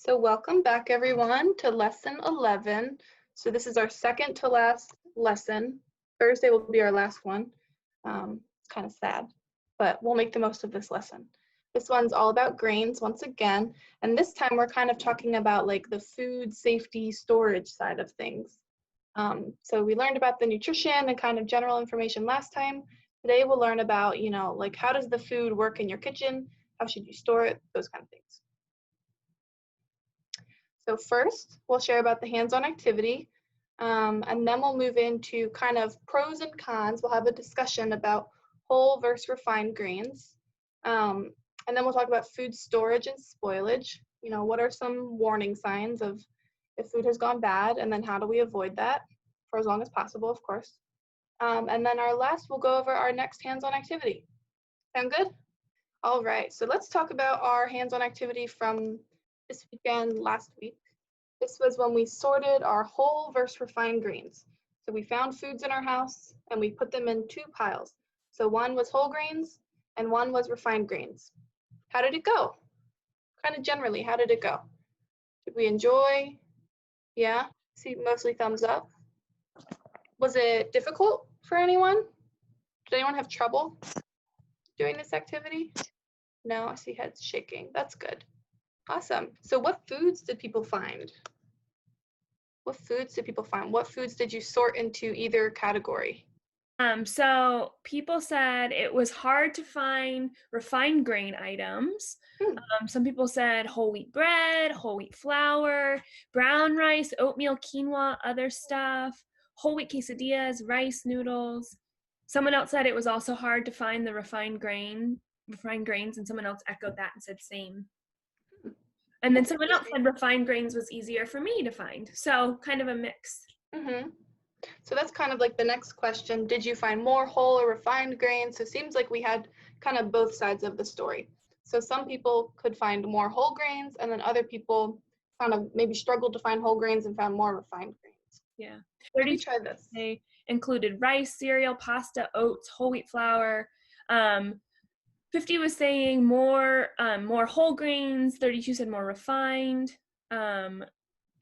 So welcome back everyone to lesson 11. So this is our second to last lesson. Thursday will be our last one. It's kind of sad, but we'll make the most of this lesson. This one's all about grains once again, and this time we're kind of talking about like the food safety storage side of things. So we learned about the nutrition and kind of general information last time. Today we'll learn about, like how does the food work in your kitchen? How should you store it? Those kind of things. So first, we'll share about the hands-on activity, and then we'll move into kind of pros and cons. We'll have a discussion about whole versus refined grains. And then we'll talk about food storage and spoilage. What are some warning signs of if food has gone bad, and then how do we avoid that for as long as possible, of course. And then our last, we'll go over our next hands-on activity. Sound good? All right, so let's talk about our hands-on activity from this weekend last week. This was when we sorted our whole versus refined grains. So we found foods in our house and we put them in two piles. So one was whole grains and one was refined grains. How did it go? Kind of generally, how did it go? Did we enjoy? Yeah, see mostly thumbs up. Was it difficult for anyone? Did anyone have trouble doing this activity? No, I see heads shaking. That's good. Awesome. So what foods did people find? What foods did people find? What foods did you sort into either category? So people said it was hard to find refined grain items. Hmm. Some people said whole wheat bread, whole wheat flour, brown rice, oatmeal, quinoa, other stuff, whole wheat quesadillas, rice noodles. Someone else said it was also hard to find the refined grains, and someone else echoed that and said same. And then That's someone else interesting. said refined grains was easier for me to find. So kind of a mix. Mm-hmm. So that's kind of like the next question. Did you find more whole or refined grains? So it seems like we had kind of both sides of the story. So some people could find more whole grains, and then other people kind of maybe struggled to find whole grains and found more refined grains. Yeah. Let me 32, try this. they included rice, cereal, pasta, oats, whole wheat flour. 50 was saying more whole grains. 32 said more refined. And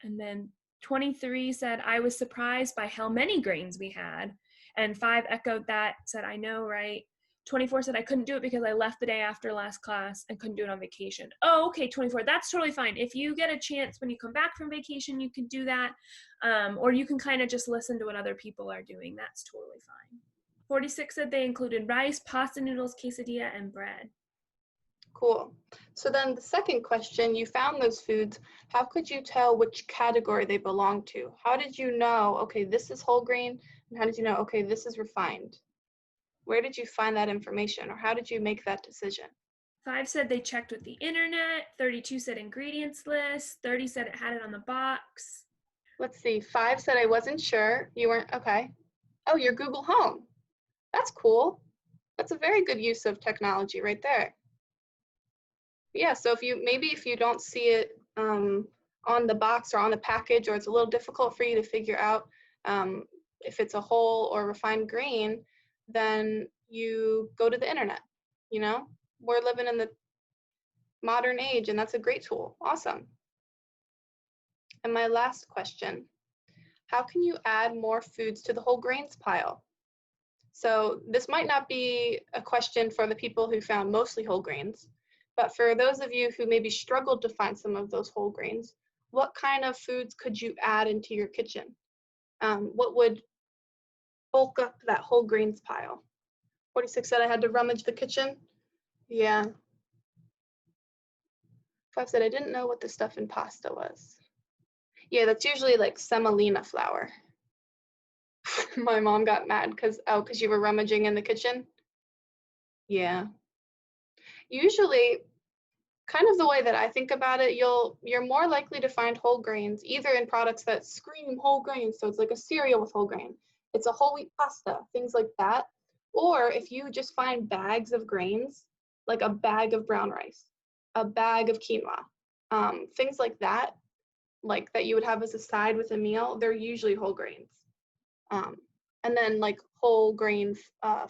then 23 said, I was surprised by how many grains we had. And 5 echoed that, said, I know, right? 24 said, I couldn't do it because I left the day after last class and couldn't do it on vacation. Oh, okay, 24. That's totally fine. If you get a chance when you come back from vacation, you can do that. Or you can kind of just listen to what other people are doing. That's totally fine. 46 said they included rice, pasta noodles, quesadilla, and bread. Cool. So then the second question, you found those foods. How could you tell which category they belong to? How did you know, okay, this is whole grain, and how did you know, okay, this is refined? Where did you find that information, or how did you make that decision? 5 said they checked with the internet. 32 said ingredients list. 30 said it had it on the box. Let's see, 5 said I wasn't sure. You weren't, okay. Oh, your Google Home. That's cool. That's a very good use of technology right there. Yeah, so if you don't see it on the box or on the package, or it's a little difficult for you to figure out if it's a whole or refined grain, then you go to the internet. You know, we're living in the modern age, and that's a great tool. Awesome. And my last question, how can you add more foods to the whole grains pile? So this might not be a question for the people who found mostly whole grains, but for those of you who maybe struggled to find some of those whole grains, what kind of foods could you add into your kitchen? What would bulk up that whole grains pile? 46 said I had to rummage the kitchen. Yeah. 5 said I didn't know what the stuff in pasta was. Yeah, that's usually like semolina flour. My mom got mad because you were rummaging in the kitchen. Yeah. Usually, kind of the way that I think about it, you're more likely to find whole grains either in products that scream whole grains, so it's like a cereal with whole grain. It's a whole wheat pasta, things like that. Or if you just find bags of grains, like a bag of brown rice, a bag of quinoa, things like that you would have as a side with a meal, they're usually whole grains. Um, and then like whole grain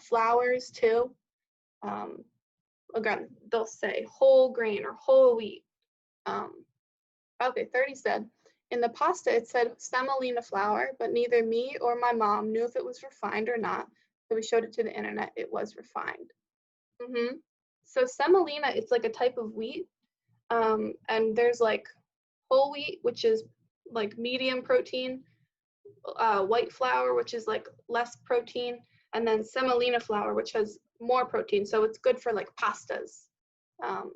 flours too. Um, Again, they'll say whole grain or whole wheat. Um, Okay, 30 said, in the pasta it said semolina flour, but neither me or my mom knew if it was refined or not. So we showed it to the internet. It was refined. So semolina, it's like a type of wheat. And there's like whole wheat, which is like medium protein, white flour, which is like less protein, and then semolina flour, which has more protein. So it's good for like pastas. Um,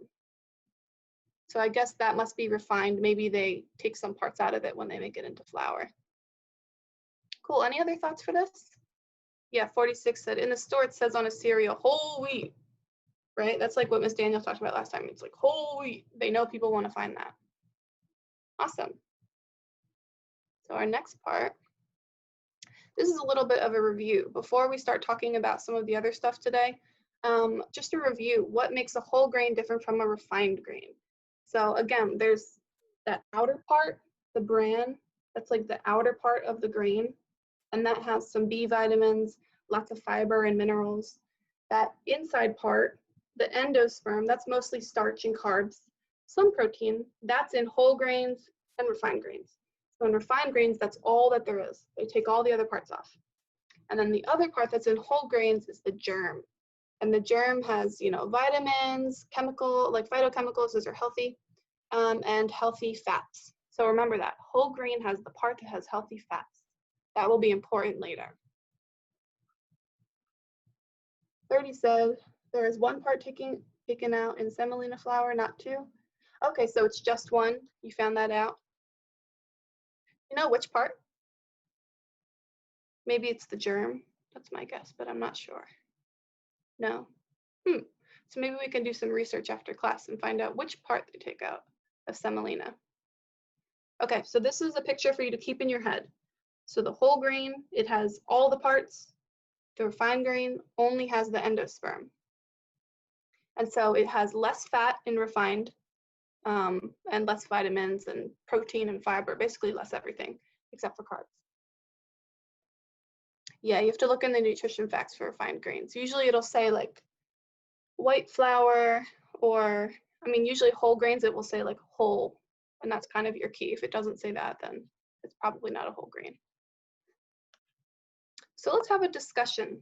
so I guess that must be refined. Maybe they take some parts out of it when they make it into flour. Cool. Any other thoughts for this? Yeah, 46 said, in the store it says on a cereal, whole wheat, right? That's like what Miss Daniel talked about last time. It's like whole wheat. They know people want to find that. Awesome. So our next part, this is a little bit of a review. Before we start talking about some of the other stuff today, just a review, what makes a whole grain different from a refined grain? So again, there's that outer part, the bran, that's like the outer part of the grain, and that has some B vitamins, lots of fiber and minerals. That inside part, the endosperm, that's mostly starch and carbs, some protein, that's in whole grains and refined grains. So in refined grains, that's all that there is. They take all the other parts off. And then the other part that's in whole grains is the germ. And the germ has, vitamins, like phytochemicals, those are healthy, and healthy fats. So remember that whole grain has the part that has healthy fats. That will be important later. 30 said, there is one part taken out in semolina flour, not two. Okay, so it's just one. You found that out. You know which part? Maybe it's the germ. That's my guess, but I'm not sure. No? So maybe we can do some research after class and find out which part they take out of semolina. Okay, so this is a picture for you to keep in your head. So the whole grain, it has all the parts. The refined grain only has the endosperm. And so it has less fat in refined, and less vitamins and protein and fiber, basically less everything except for carbs. Yeah, you have to look in the nutrition facts for refined grains. Usually it'll say like white flour, or usually whole grains, it will say like whole, and that's kind of your key. If it doesn't say that, then it's probably not a whole grain. So let's have a discussion.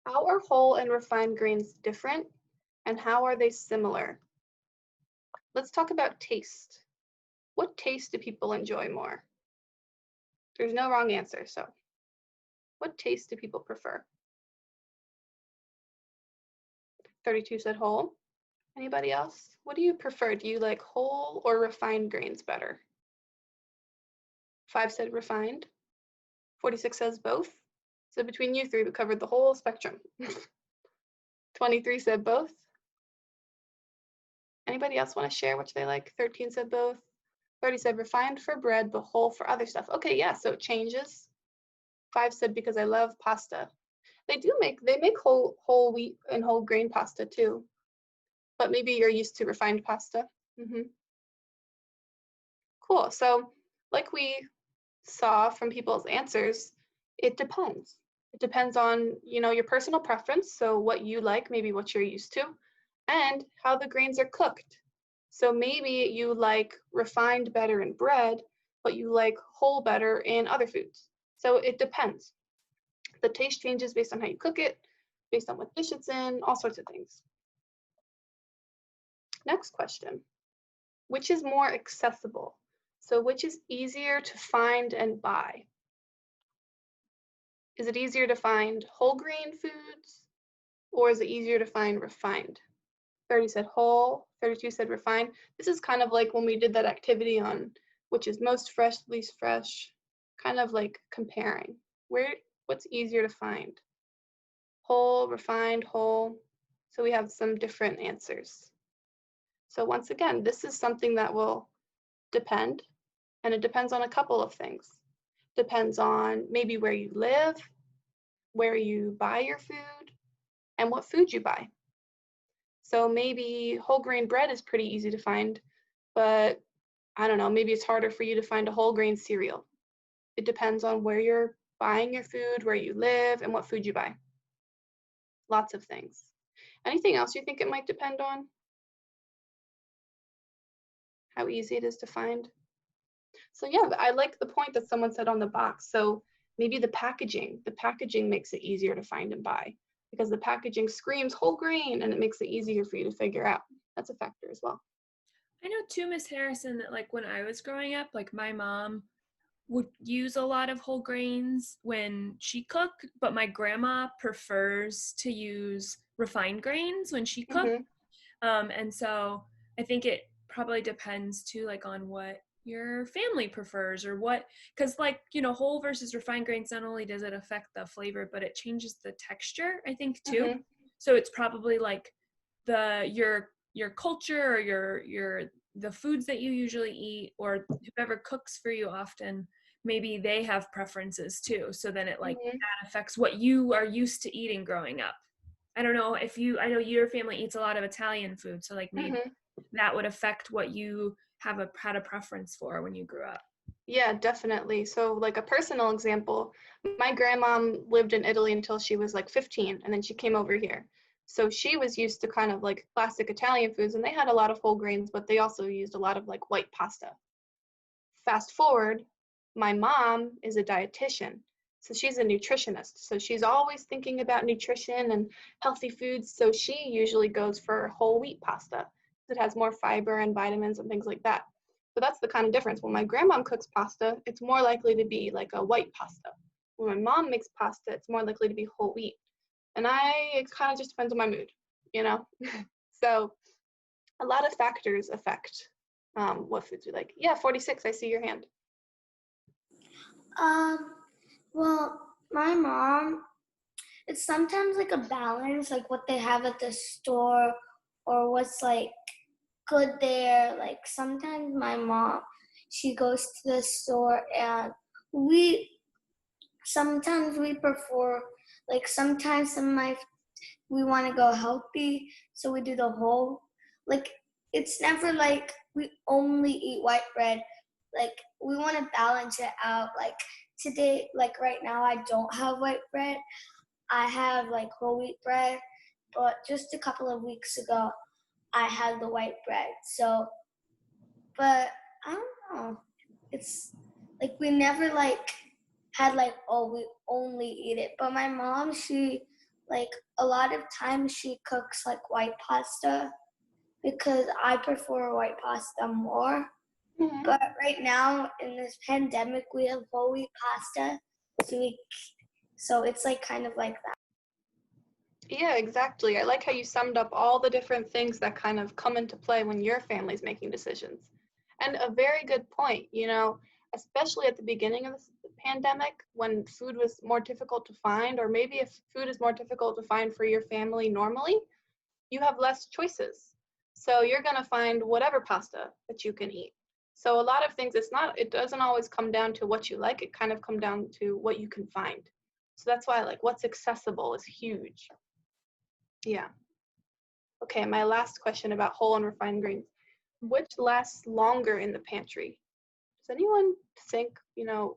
How are whole and refined grains different, and how are they similar? Let's talk about taste. What taste do people enjoy more? There's no wrong answer, so what taste do people prefer? 32 said whole. Anybody else? What do you prefer? Do you like whole or refined grains better? 5 said refined. 46 says both. So between you three, we covered the whole spectrum. 23 said both. Anybody else want to share which they like? 13 said both. 30 said refined for bread, but whole for other stuff. Okay, yeah, so it changes. 5 said because I love pasta. They make whole wheat and whole grain pasta too, but maybe you're used to refined pasta. Cool. So like we saw from people's answers, it depends. It depends on, your personal preference, so what you like, maybe what you're used to, and how the grains are cooked. So maybe you like refined better in bread, but you like whole better in other foods. So it depends. The taste changes based on how you cook it, based on what dish it's in, all sorts of things. Next question. Which is more accessible? So which is easier to find and buy? Is it easier to find whole grain foods, or is it easier to find refined? 30 said whole, 32 said refined. This is kind of like when we did that activity on which is most fresh, least fresh, kind of like comparing. What's easier to find? Whole, refined, whole. So we have some different answers. So once again, this is something that will depend, and it depends on a couple of things. Depends on maybe where you live, where you buy your food, and what food you buy. So maybe whole grain bread is pretty easy to find, but I don't know, maybe it's harder for you to find a whole grain cereal. It depends on where you're buying your food, where you live, and what food you buy. Lots of things. Anything else you think it might depend on? how easy it is to find. So yeah, I like the point that someone said on the box. So maybe the packaging makes it easier to find and buy because the packaging screams whole grain and it makes it easier for you to figure out. That's a factor as well. I know too, Miss Harrison, that like when I was growing up, like my mom would use a lot of whole grains when she cooked, but my grandma prefers to use refined grains when she cooked. Hmm. And so I think it probably depends too, like on what your family prefers or what, because like, you know, whole versus refined grains, not only does it affect the flavor, but it changes the texture, I think too. Hmm. So it's probably like your culture or the foods that you usually eat or whoever cooks for you often, maybe they have preferences too. So then it like Hmm. that affects what you are used to eating growing up. I don't know if I know your family eats a lot of Italian food, so like maybe Hmm. that would affect what you had a preference for when you grew up. Yeah, definitely. So like a personal example, my grandmom lived in Italy until she was like 15 and then she came over here. So she was used to kind of like classic Italian foods and they had a lot of whole grains, but they also used a lot of like white pasta. Fast forward, my mom is a dietitian. So she's a nutritionist. So she's always thinking about nutrition and healthy foods. So she usually goes for whole wheat pasta. It has more fiber and vitamins and things like that. So that's the kind of difference. When my grandma cooks pasta, it's more likely to be like a white pasta. When my mom makes pasta, it's more likely to be whole wheat. And it kind of just depends on my mood, you know? So a lot of factors affect what foods we like. Yeah, 46, I see your hand. Um, well, my mom, it's sometimes like a balance, like what they have at the store or what's like good there. Like sometimes my mom, she goes to the store and we sometimes we prefer like sometimes some of my we want to go healthy, so we do the whole. Like it's never like we only eat white bread. Like we want to balance it out. Like today, like right now, I don't have white bread. I have like whole wheat bread, but just a couple of weeks ago, I had the white bread. So, but I don't know. It's like we never like had like, oh, we only eat it. But my mom, she like a lot of times she cooks like white pasta because I prefer white pasta more. Mhm. But right now in this pandemic, we have whole wheat pasta, so so it's like kind of like that. Yeah, exactly. I like how you summed up all the different things that kind of come into play when your family's making decisions. And a very good point, especially at the beginning of this pandemic when food was more difficult to find, or maybe if food is more difficult to find for your family normally, you have less choices. So you're going to find whatever pasta that you can eat. So a lot of things, it doesn't always come down to what you like, it kind of come down to what you can find. So that's why like what's accessible is huge. Yeah. Okay, my last question about whole and refined grains. Which lasts longer in the pantry? Does anyone think, do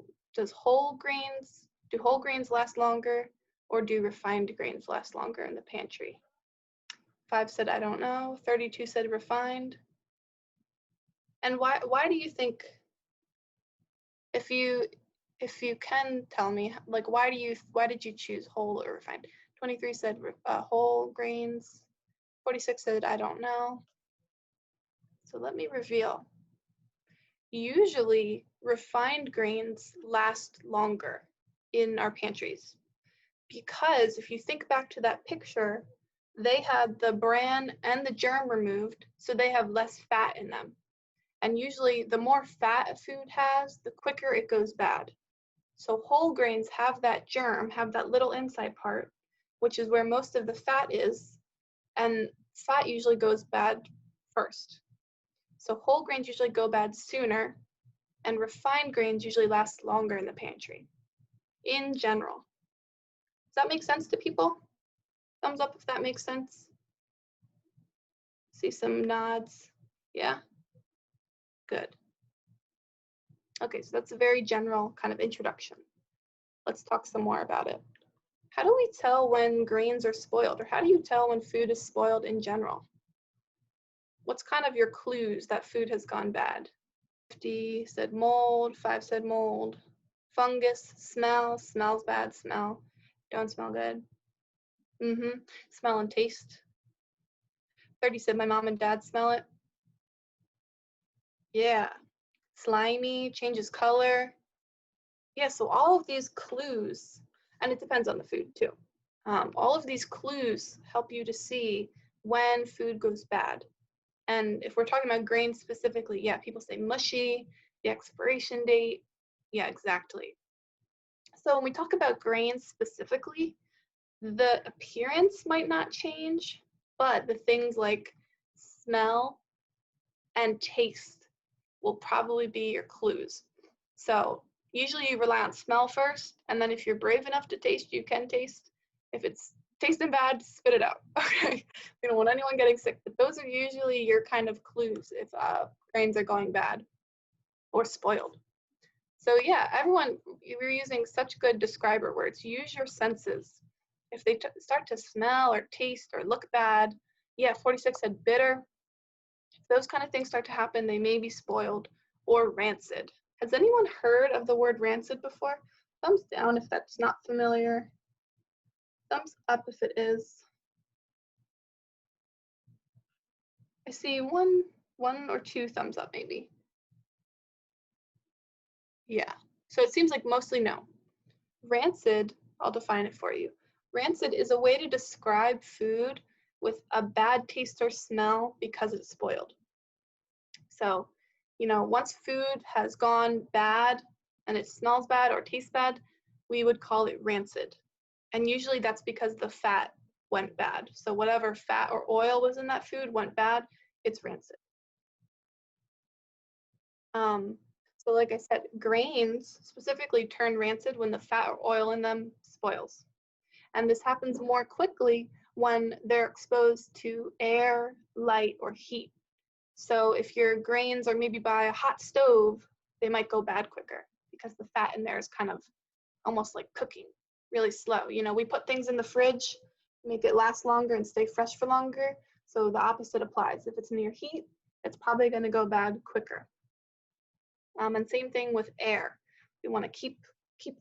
whole grains last longer or do refined grains last longer in the pantry? 5 said, I don't know. 32 said refined. And why do you think, if you can tell me, like why did you choose whole or refined? 23 said whole grains. 46 said, I don't know. So let me reveal. Usually, refined grains last longer in our pantries because if you think back to that picture, they had the bran and the germ removed, so they have less fat in them. And usually, the more fat a food has, the quicker it goes bad. So whole grains have that germ, have that little inside part, which is where most of the fat is, and fat usually goes bad first. So whole grains usually go bad sooner, and refined grains usually last longer in the pantry, in general. Does that make sense to people? Thumbs up if that makes sense. See some nods. Yeah? Good. Okay, so that's a very general kind of introduction. Let's talk some more about it. How do we tell when grains are spoiled, or how do you tell when food is spoiled in general? what's kind of your clues that food has gone bad? 50 said mold, 5 said mold. Fungus, smell, smells bad, smell, don't smell good. Smell and taste. 30 said my mom and dad smell it. Yeah. Slimy, changes color. Yeah, so all of these clues, and it depends on the food too. All of these clues help you to see when food goes bad. And if we're talking about grains specifically, yeah, people say mushy, the expiration date. Yeah, exactly. So when we talk about grains specifically, the appearance might not change, but the things like smell and taste will probably be your clues. So usually you rely on smell first, and then if you're brave enough to taste, you can taste. If it's tasting bad, spit it out. Okay, we don't want anyone getting sick, but those are usually your kind of clues if grains are going bad or spoiled. So yeah, everyone, we're using such good describer words. Use your senses. If they start to smell or taste or look bad, yeah, 46 said bitter. If those kind of things start to happen, they may be spoiled or rancid. Has anyone heard of the word rancid before? Thumbs down if that's not familiar. Thumbs up if it is. I see one or two thumbs up maybe. Yeah, so it seems like mostly no. Rancid, I'll define it for you. Rancid is a way to describe food with a bad taste or smell because it's spoiled. So, once food has gone bad and it smells bad or tastes bad, we would call it rancid. And usually that's because the fat went bad. So whatever fat or oil was in that food went bad, it's rancid. So like I said, grains specifically turn rancid when the fat or oil in them spoils. And this happens more quickly when they're exposed to air, light, or heat. So if your grains are maybe by a hot stove, they might go bad quicker because the fat in there is kind of almost like cooking really slow. We put things in the fridge, make it last longer and stay fresh for longer. So the opposite applies. If it's near heat, it's probably going to go bad quicker. And same thing with air. We want to keep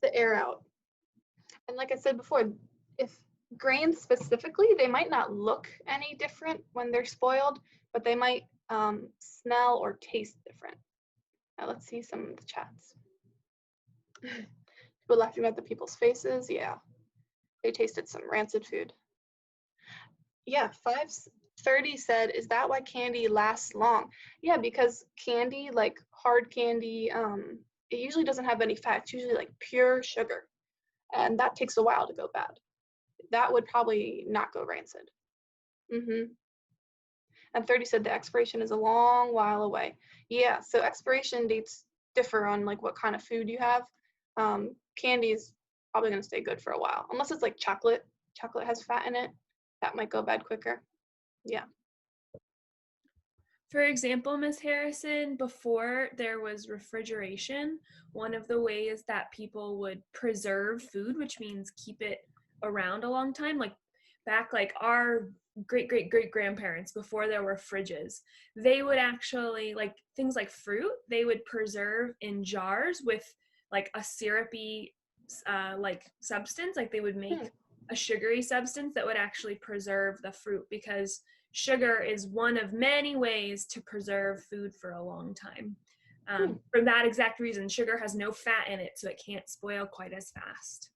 the air out. And like I said before, if grains specifically, they might not look any different when they're spoiled, but they might smell or taste different. Now let's see some of the chats. People laughing at the people's faces. Yeah, they tasted some rancid food. Yeah, 530 said, is that why candy lasts long? Yeah, because candy, like hard candy, it usually doesn't have any fat. It's usually like pure sugar. And that takes a while to go bad. That would probably not go rancid. And 30 said the expiration is a long while away. Yeah, so expiration dates differ on like what kind of food you have. Candy is probably going to stay good for a while, unless it's like chocolate. Chocolate has fat in it. That might go bad quicker. Yeah. For example, Ms. Harrison, before there was refrigeration, one of the ways that people would preserve food, which means keep it around a long time, like back like our great-great-great-grandparents, before there were fridges, they would actually, like things like fruit, they would preserve in jars with like a syrupy like substance, like they would make a sugary substance that would actually preserve the fruit, because sugar is one of many ways to preserve food for a long time. For that exact reason, sugar has no fat in it, so it can't spoil quite as fast.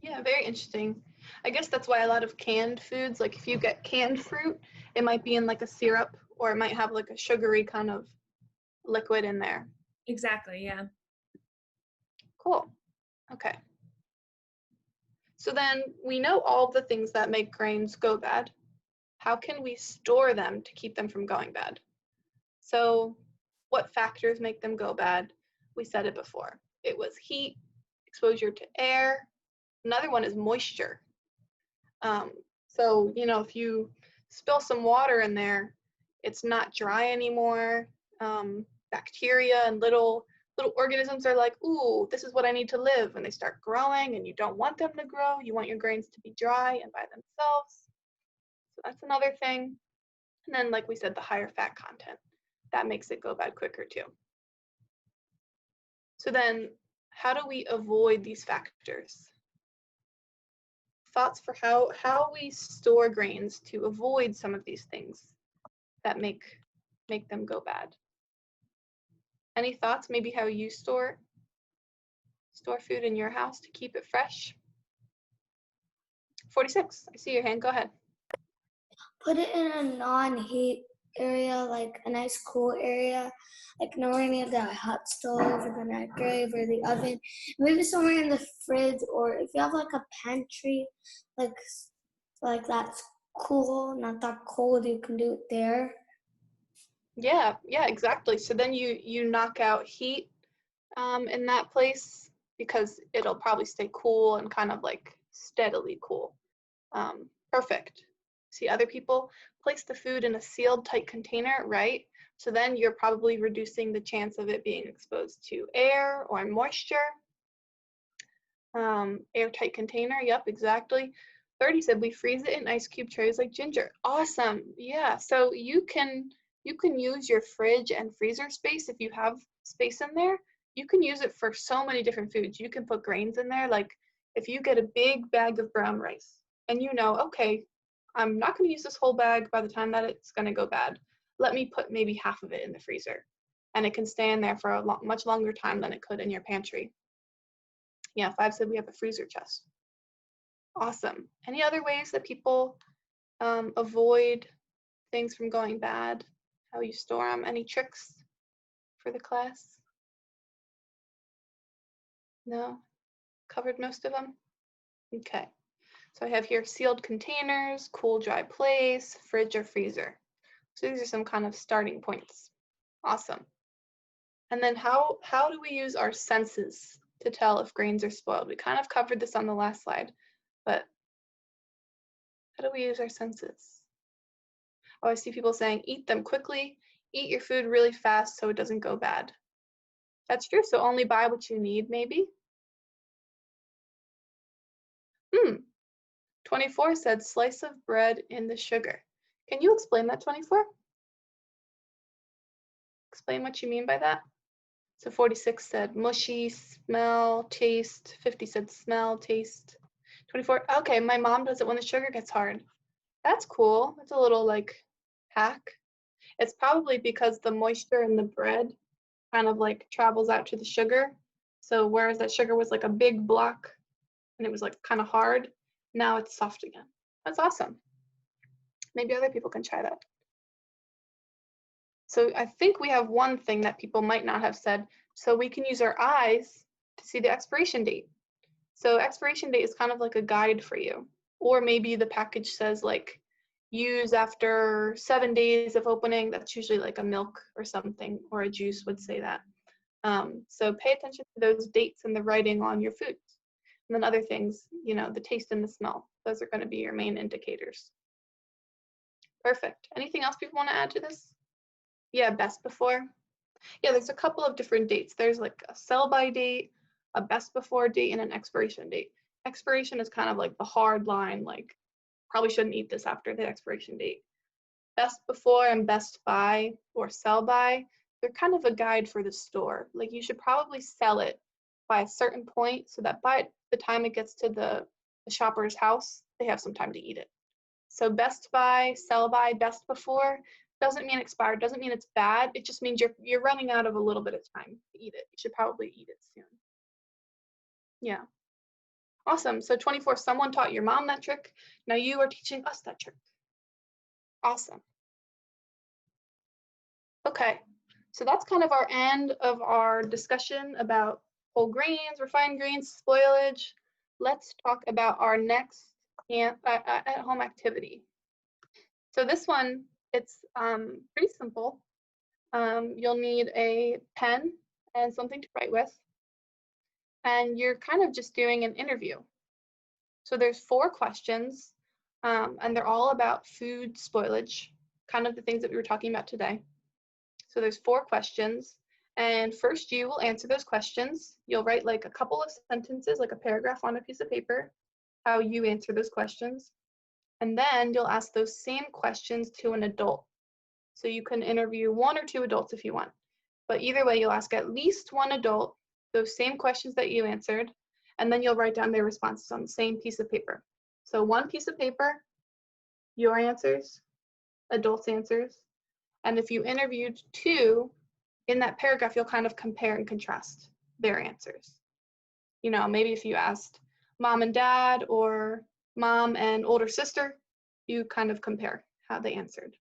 Yeah, very interesting. I guess that's why a lot of canned foods, like if you get canned fruit, it might be in like a syrup, or it might have like a sugary kind of liquid in there. Exactly, yeah. Cool. Okay. So then we know all the things that make grains go bad. How can we store them to keep them from going bad? So what factors make them go bad? We said it before. It was heat, exposure to air. Another one is moisture. So, if you spill some water in there, it's not dry anymore. Bacteria and little organisms are like, ooh, this is what I need to live. And they start growing, and you don't want them to grow. You want your grains to be dry and by themselves. So that's another thing. And then, like we said, the higher fat content, that makes it go bad quicker too. So then, how do we avoid these factors? Thoughts for how we store grains to avoid some of these things that make them go bad? Any thoughts? Maybe how you store food in your house to keep it fresh? 46, I see your hand, go ahead. Put it in a non-heat area, like a nice cool area, like nowhere near the hot stove or the microwave or the oven. Maybe somewhere in the fridge, or if you have like a pantry, like that's cool, not that cold, you can do it there. Yeah, exactly. So then you knock out heat in that place because it'll probably stay cool and kind of like steadily cool. Perfect. See, other people place the food in a sealed tight container, right? So then you're probably reducing the chance of it being exposed to air or moisture. Airtight container, yep, exactly. 30 said we freeze it in ice cube trays like ginger. Awesome. Yeah, so you can use your fridge and freezer space if you have space in there. You can use it for so many different foods. You can put grains in there, like if you get a big bag of brown rice and you know, okay, I'm not going to use this whole bag by the time that it's going to go bad. Let me put maybe half of it in the freezer, and it can stay in there for a much longer time than it could in your pantry. Yeah, 5 said we have a freezer chest. Awesome. Any other ways that people avoid things from going bad? How you store them? Any tricks for the class? No? Covered most of them? Okay. So I have here sealed containers, cool, dry place, fridge or freezer. So these are some kind of starting points. Awesome. And then how do we use our senses to tell if grains are spoiled? We kind of covered this on the last slide, but how do we use our senses? Oh, I see people saying eat them quickly, eat your food really fast so it doesn't go bad. That's true, so only buy what you need, maybe? 24 said slice of bread in the sugar. Can you explain that, 24? Explain what you mean by that. So 46 said mushy, smell, taste. 50 said smell, taste. 24, okay, my mom does it when the sugar gets hard. That's cool. It's a little like hack. It's probably because the moisture in the bread kind of like travels out to the sugar. So whereas that sugar was like a big block and it was like kind of hard, now it's soft again. That's awesome. Maybe other people can try that. So I think we have one thing that people might not have said. So we can use our eyes to see the expiration date. So expiration date is kind of like a guide for you. Or maybe the package says like use after 7 days of opening. That's usually like a milk or something, or a juice would say that. So pay attention to those dates and the writing on your foods. And then other things, you know, the taste and the smell. Those are going to be your main indicators. Perfect. Anything else people want to add to this? Yeah, best before. Yeah, there's a couple of different dates. There's like a sell-by date, a best before date, and an expiration date. Expiration is kind of like the hard line, like probably shouldn't eat this after the expiration date. Best before and best by or sell by, they're kind of a guide for the store. Like you should probably sell it by a certain point so that by the time it gets to the shopper's house, they have some time to eat it. So best by, sell by, best before doesn't mean expired, doesn't mean it's bad. It just means you're running out of a little bit of time to eat it. You should probably eat it soon. Yeah. Awesome. So 24, someone taught your mom that trick. Now you are teaching us that trick. Awesome. Okay. So that's kind of our end of our discussion about whole grains, refined grains, spoilage. Let's talk about our next at-home activity. So this one, it's pretty simple. You'll need a pen and something to write with. And you're kind of just doing an interview. So there's 4 questions, and they're all about food spoilage, kind of the things that we were talking about today. So there's 4 questions, and first you will answer those questions. You'll write like a couple of sentences, like a paragraph on a piece of paper, how you answer those questions. And then you'll ask those same questions to an adult. So you can interview 1 or 2 adults if you want. But either way, you'll ask at least 1 adult those same questions that you answered, and then you'll write down their responses on the same piece of paper. So 1 piece of paper, your answers, adults' answers, and if you interviewed 2, in that paragraph, you'll kind of compare and contrast their answers. You know, maybe if you asked mom and dad or mom and older sister, you kind of compare how they answered.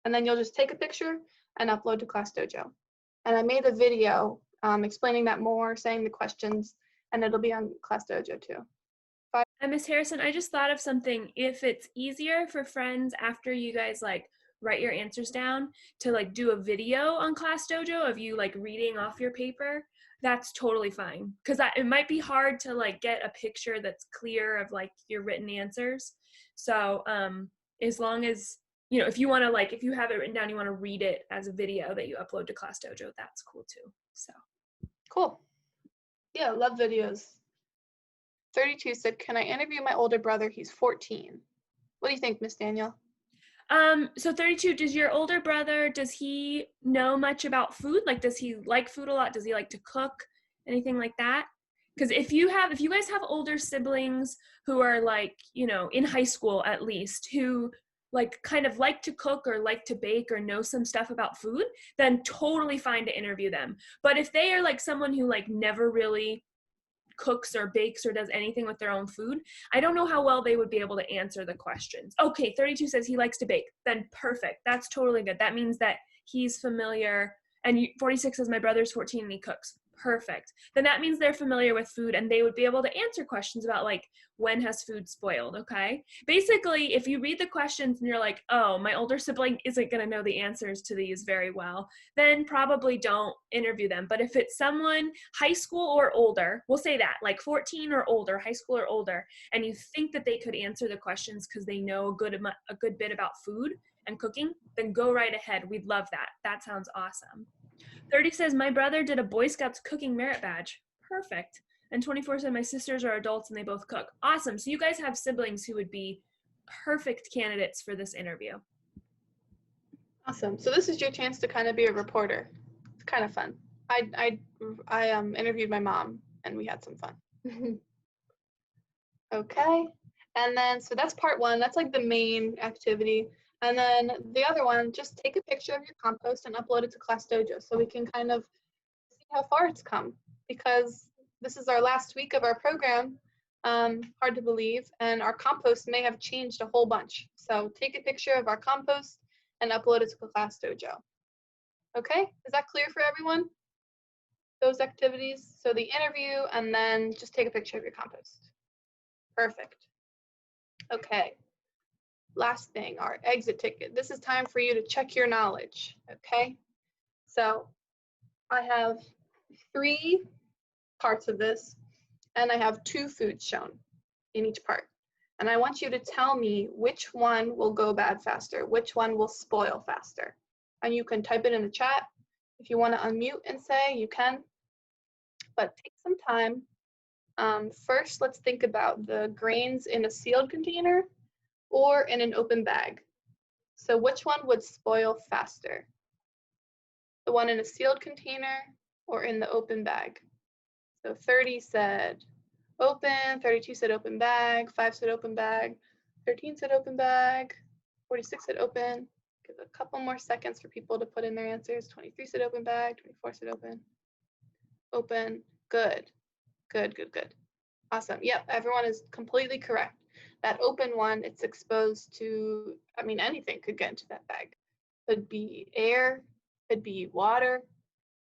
And then you'll just take a picture and upload to ClassDojo. And I made a video explaining that more, saying the questions, and it'll be on ClassDojo too. And Miss Harrison, I just thought of something. If it's easier for friends after you guys like write your answers down to like do a video on ClassDojo of you like reading off your paper, that's totally fine. Because it might be hard to like get a picture that's clear of like your written answers. So as long as, you know, if you want to like, if you have it written down, you want to read it as a video that you upload to ClassDojo, that's cool too. So cool. Yeah, love videos. 32 said, can I interview my older brother? He's 14. What do you think, Miss Danielle? So 32, does your older brother, does he know much about food? Like, does he like food a lot? Does he like to cook? Anything like that? Because if you guys have older siblings who are like, you know, in high school at least, who like kind of like to cook or like to bake or know some stuff about food, then totally fine to interview them. But if they are like someone who like never really cooks or bakes or does anything with their own food, I don't know how well they would be able to answer the questions. Okay, 32 says he likes to bake. Then perfect. That's totally good. That means that he's familiar. And 46 says my brother's 14 and he cooks. Perfect. Then that means they're familiar with food and they would be able to answer questions about like, when has food spoiled, okay? Basically, if you read the questions and you're like, oh, my older sibling isn't going to know the answers to these very well, then probably don't interview them. But if it's someone high school or older, we'll say that, like 14 or older, high school or older, and you think that they could answer the questions because they know a good bit about food and cooking, then go right ahead. We'd love that. That sounds awesome. 30 says, my brother did a Boy Scouts cooking merit badge. Perfect. And 24 said, my sisters are adults and they both cook. Awesome. So you guys have siblings who would be perfect candidates for this interview. Awesome. So this is your chance to kind of be a reporter. It's kind of fun. I interviewed my mom and we had some fun. Okay. And then, so that's part 1. That's like the main activity. And then the other one, just take a picture of your compost and upload it to ClassDojo so we can kind of see how far it's come, because this is our last week of our program, hard to believe, and our compost may have changed a whole bunch. So take a picture of our compost and upload it to ClassDojo. Okay, is that clear for everyone? Those activities, so the interview and then just take a picture of your compost. Perfect. Okay. Last thing, our exit ticket. This is time for you to check your knowledge, okay? So I have 3 parts of this, and I have 2 foods shown in each part. And I want you to tell me which one will go bad faster, which one will spoil faster. And you can type it in the chat. If you want to unmute and say, you can. But take some time. First, let's think about the grains in a sealed container or in an open bag. So which one would spoil faster? The one in a sealed container or in the open bag? So 30 said open, 32 said open bag, 5 said open bag, 13 said open bag, 46 said open. Give a couple more seconds for people to put in their answers. 23 said open bag, 24 said open. Open, good, good, good, good. Awesome, yep, everyone is completely correct. That open one, it's exposed to, I mean, anything could get into that bag. Could be air, could be water,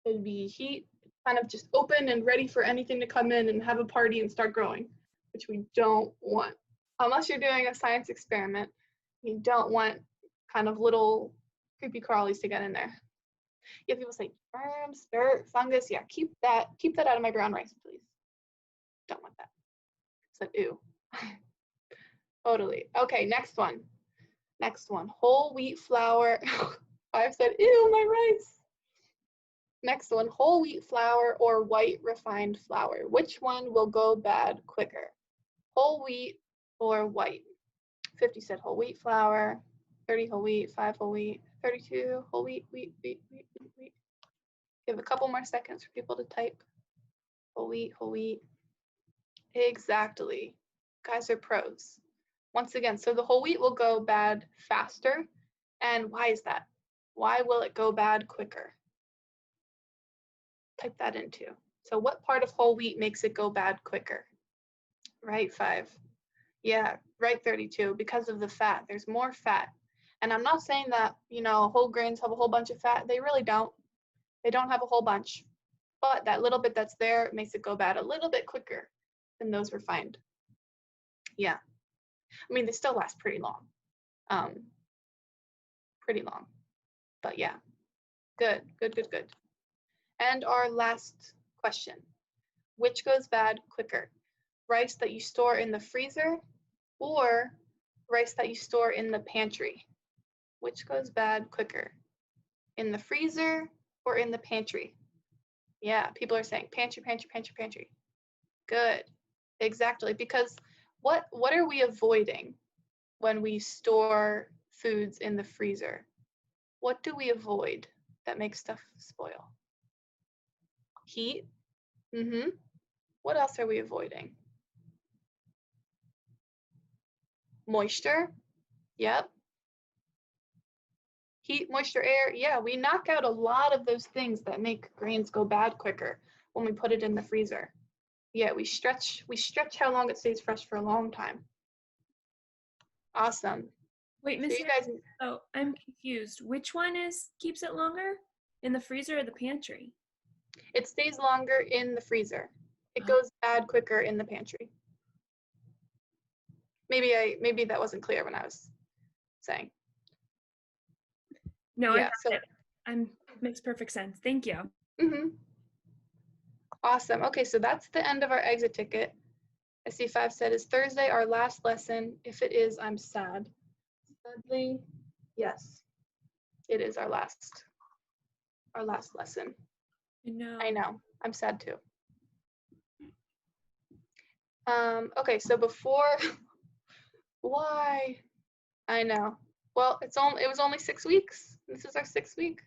could be heat, kind of just open and ready for anything to come in and have a party and start growing, which we don't want. Unless you're doing a science experiment, you don't want kind of little creepy crawlies to get in there. Yeah, people say germs, dirt, fungus, yeah, keep that out of my brown rice, please. Don't want that. Said ew. Totally. Okay, next one. Next one. Whole wheat flour. I've said, ew, my rice. Next one. Whole wheat flour or white refined flour. Which one will go bad quicker? Whole wheat or white? 50 said whole wheat flour. 30 whole wheat. 5 whole wheat. 32, whole wheat. Give a couple more seconds for people to type. Whole wheat. Exactly. Guys are pros. Once again, so the whole wheat will go bad faster. And why is that? Why will it go bad quicker? Type that in too. So what part of whole wheat makes it go bad quicker? Right 5. Yeah, right 32, because of the fat. There's more fat. And I'm not saying that, whole grains have a whole bunch of fat. They really don't. They don't have a whole bunch. But that little bit that's there makes it go bad a little bit quicker than those refined. Yeah. I mean, they still last pretty long. But yeah, good. And our last question. Which goes bad quicker? Rice that you store in the freezer or rice that you store in the pantry? Which goes bad quicker? In the freezer or in the pantry? Yeah, people are saying pantry. Good. Exactly, because what are we avoiding when we store foods in the freezer? What do we avoid that makes stuff spoil? Heat. What else are we avoiding? Moisture. Yep. Heat, moisture, air. Yeah, we knock out a lot of those things that make grains go bad quicker when we put it in the freezer. Yeah, we stretch how long it stays fresh for a long time. Awesome. Wait, Miss, oh, I'm confused. Which one keeps it longer? In the freezer or the pantry? It stays longer in the freezer. It goes bad quicker in the pantry. Maybe that wasn't clear when I was saying. No, yeah, makes perfect sense. Thank you. Awesome. Okay, so that's the end of our exit ticket. I see 5 said, is Thursday our last lesson? If it is, I'm sad. Sadly, yes, it is our last lesson. I know. I'm sad too. Okay, so before, why? I know. Well, it was only 6 weeks. This is our 6th week.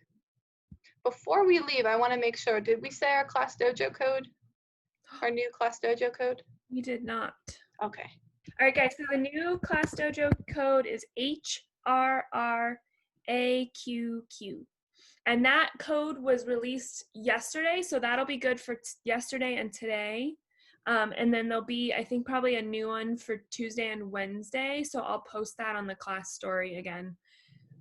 Before we leave, I want to make sure, did we say our Class Dojo code? Our new Class Dojo code? We did not. Okay. All right, guys, so the new Class Dojo code is HRRAQQ. And that code was released yesterday, so that'll be good for yesterday and today. And then there'll be, I think, probably a new one for Tuesday and Wednesday, so I'll post that on the class story again